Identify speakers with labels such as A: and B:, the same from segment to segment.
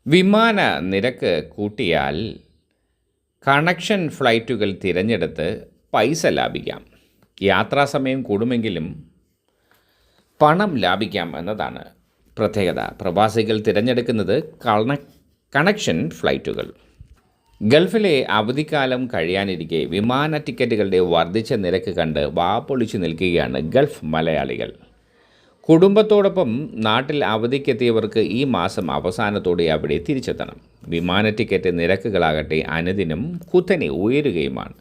A: വിമാന നിരക്ക് കൂട്ടിയാൽ കണക്ഷൻ ഫ്ലൈറ്റുകൾ തിരഞ്ഞെടുത്ത് പൈസ ലാഭിക്കാം. യാത്രാസമയം കൂടുമെങ്കിലും പണം ലാഭിക്കാം എന്നതാണ് പ്രത്യേകത. പ്രവാസികൾ തിരഞ്ഞെടുക്കുന്നത് കണക്ഷൻ ഫ്ലൈറ്റുകൾ. ഗൾഫിലെ അവധിക്കാലം കഴിയാനിരിക്കെ വിമാന ടിക്കറ്റുകളുടെ വർദ്ധിച്ച നിരക്ക് കണ്ട് വാപ്പൊളിച്ചു നിൽക്കുകയാണ് ഗൾഫ് മലയാളികൾ. കുടുംബത്തോടൊപ്പം നാട്ടിൽ അവധിക്കെത്തിയവർക്ക് ഈ മാസം അവസാനത്തോടെ അവിടെ തിരിച്ചെത്തണം. വിമാന ടിക്കറ്റ് നിരക്കുകളാകട്ടെ അനുദിനം കുത്തനെ ഉയരുകയുമാണ്.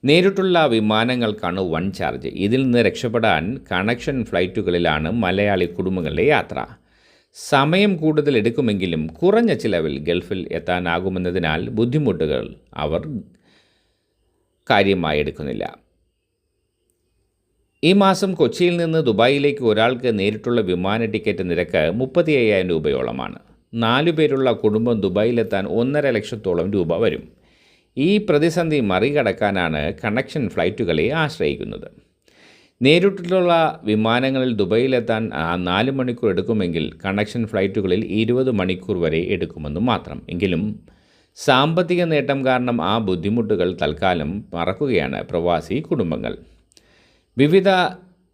A: നേരിട്ടുള്ള വിമാനങ്ങൾക്കാണ് വൻ ചാർജ്. ഇതിൽ നിന്ന് രക്ഷപ്പെടാൻ കണക്ഷൻ ഫ്ലൈറ്റുകളിലാണ് മലയാളി കുടുംബങ്ങളുടെ യാത്ര. സമയം കൂടുതൽ എടുക്കുമെങ്കിലും കുറഞ്ഞ ചിലവിൽ ഗൾഫിൽ എത്താനാകുമെന്നതിനാൽ ബുദ്ധിമുട്ടുകൾ അവർ കാര്യമായി എടുക്കുന്നില്ല. ഈ മാസം കൊച്ചിയിൽ നിന്ന് ദുബായിലേക്ക് ഒരാൾക്ക് നേരിട്ടുള്ള വിമാന ടിക്കറ്റ് നിരക്ക് 35,000 രൂപയോളമാണ്. 4 പേരുള്ള കുടുംബം ദുബായിലെത്താൻ 1.5 ലക്ഷത്തോളം രൂപ വരും. ഈ പ്രതിസന്ധി മറികടക്കാനാണ് കണക്ഷൻ ഫ്ലൈറ്റുകളെ ആശ്രയിക്കുന്നത്. നേരിട്ടുള്ള വിമാനങ്ങളിൽ ദുബായിലെത്താൻ 4 മണിക്കൂർ എടുക്കുമെങ്കിൽ കണക്ഷൻ ഫ്ലൈറ്റുകളിൽ 20 മണിക്കൂർ വരെ എടുക്കുമെന്ന് മാത്രം. എങ്കിലും സാമ്പത്തിക നേട്ടം കാരണം ആ ബുദ്ധിമുട്ടുകൾ തൽക്കാലം മറക്കുകയാണ് പ്രവാസി കുടുംബങ്ങൾ. വിവിധ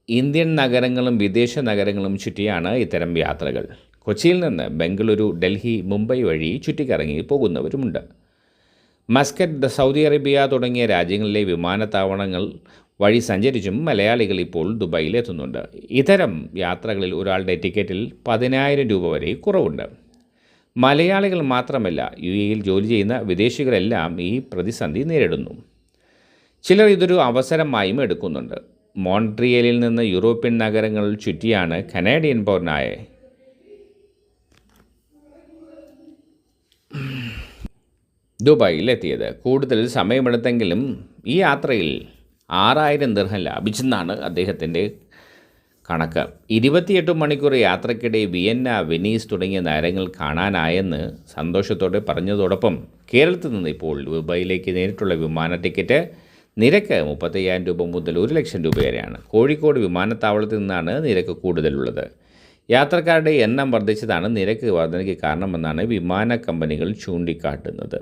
A: ഇന്ത്യൻ നഗരങ്ങളും വിദേശ നഗരങ്ങളും ചുറ്റിയാണ് ഇത്തരം യാത്രകൾ. കൊച്ചിയിൽ നിന്ന് ബംഗളൂരു, ഡൽഹി, മുംബൈ വഴി ചുറ്റിക്കറങ്ങി പോകുന്നവരുമുണ്ട്. മസ്കറ്റ്, സൗദി അറേബ്യ തുടങ്ങിയ രാജ്യങ്ങളിലെ വിമാനത്താവളങ്ങൾ വഴി സഞ്ചരിച്ചും മലയാളികൾ ഇപ്പോൾ ദുബായിൽ എത്തുന്നുണ്ട്. ഇത്തരം യാത്രകളിൽ ഒരാളുടെ ടിക്കറ്റിൽ 10,000 രൂപ വരെ കുറവുണ്ട്. മലയാളികൾ മാത്രമല്ല, UAEയിൽ ജോലി ചെയ്യുന്ന വിദേശികളെല്ലാം ഈ പ്രതിസന്ധി നേരിടുന്നു. ചിലർ ഇതൊരു അവസരമായും എടുക്കുന്നുണ്ട്. മോൺട്രിയലിൽ നിന്ന് യൂറോപ്യൻ നഗരങ്ങൾ ചുറ്റിയാണ് കനേഡിയൻ പൗരനായ ദുബായിൽ എത്തിയത്. കൂടുതൽ സമയമെടുത്തെങ്കിലും ഈ യാത്രയിൽ 6,000 ദിർഹം ലാഭിച്ചെന്നാണ് അദ്ദേഹത്തിൻ്റെ കണക്ക്. 28 മണിക്കൂർ യാത്രയ്ക്കിടെ വിയന്ന, വെനീസ് തുടങ്ങിയ നഗരങ്ങൾ കാണാനായെന്ന് സന്തോഷത്തോടെ പറഞ്ഞതോടൊപ്പം കേരളത്തിൽ നിന്ന് ഇപ്പോൾ ദുബായിലേക്ക് നേരിട്ടുള്ള വിമാന ടിക്കറ്റ് നിരക്ക് 35,000 രൂപ മുതൽ 1 ലക്ഷം രൂപ വരെയാണ്. കോഴിക്കോട് വിമാനത്താവളത്തിൽ നിന്നാണ് നിരക്ക് കൂടുതലുള്ളത്. യാത്രക്കാരുടെ എണ്ണം വർദ്ധിച്ചതാണ് നിരക്ക് വർധനയ്ക്ക് കാരണമെന്നാണ് വിമാന കമ്പനികൾ ചൂണ്ടിക്കാട്ടുന്നത്.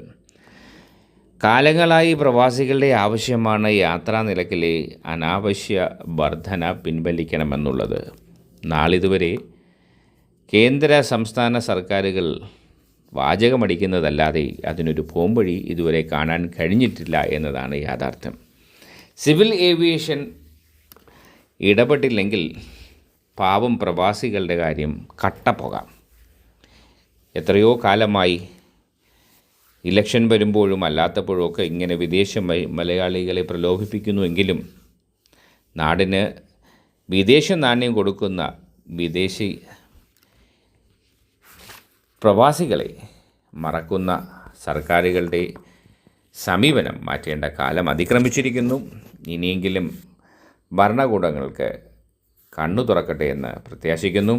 A: കാലങ്ങളായി പ്രവാസികളുടെ ആവശ്യമാണ് യാത്രാ നിരക്കിലെ അനാവശ്യ വർധന പിൻവലിക്കണമെന്നുള്ളത്. നാളിതുവരെ കേന്ദ്ര സംസ്ഥാന സർക്കാരുകൾ വാചകമടിക്കുന്നതല്ലാതെ അതിനൊരു പോംവഴി ഇതുവരെ കാണാൻ കഴിഞ്ഞിട്ടില്ല എന്നതാണ് യാഥാർത്ഥ്യം. സിവിൽ ഏവിയേഷൻ ഇടപെട്ടില്ലെങ്കിൽ പാവം പ്രവാസികളുടെ കാര്യം കട്ടപ്പോകാം. എത്രയോ കാലമായി ഇലക്ഷൻ വരുമ്പോഴും അല്ലാത്തപ്പോഴും ഒക്കെ ഇങ്ങനെ വിദേശ മലയാളികളെ പ്രലോഭിപ്പിക്കുന്നുവെങ്കിലും നാടിന് വിദേശ നാണ്യം കൊടുക്കുന്ന വിദേശി പ്രവാസികളെ മറക്കുന്ന സർക്കാരുകളുടെ സമീപനം മാറ്റേണ്ട കാലം അതിക്രമിച്ചിരിക്കുന്നു. ഇനിയെങ്കിലും ഭരണകൂടങ്ങൾക്ക് കണ്ണു തുറക്കട്ടെ എന്ന് പ്രത്യാശിക്കുന്നു.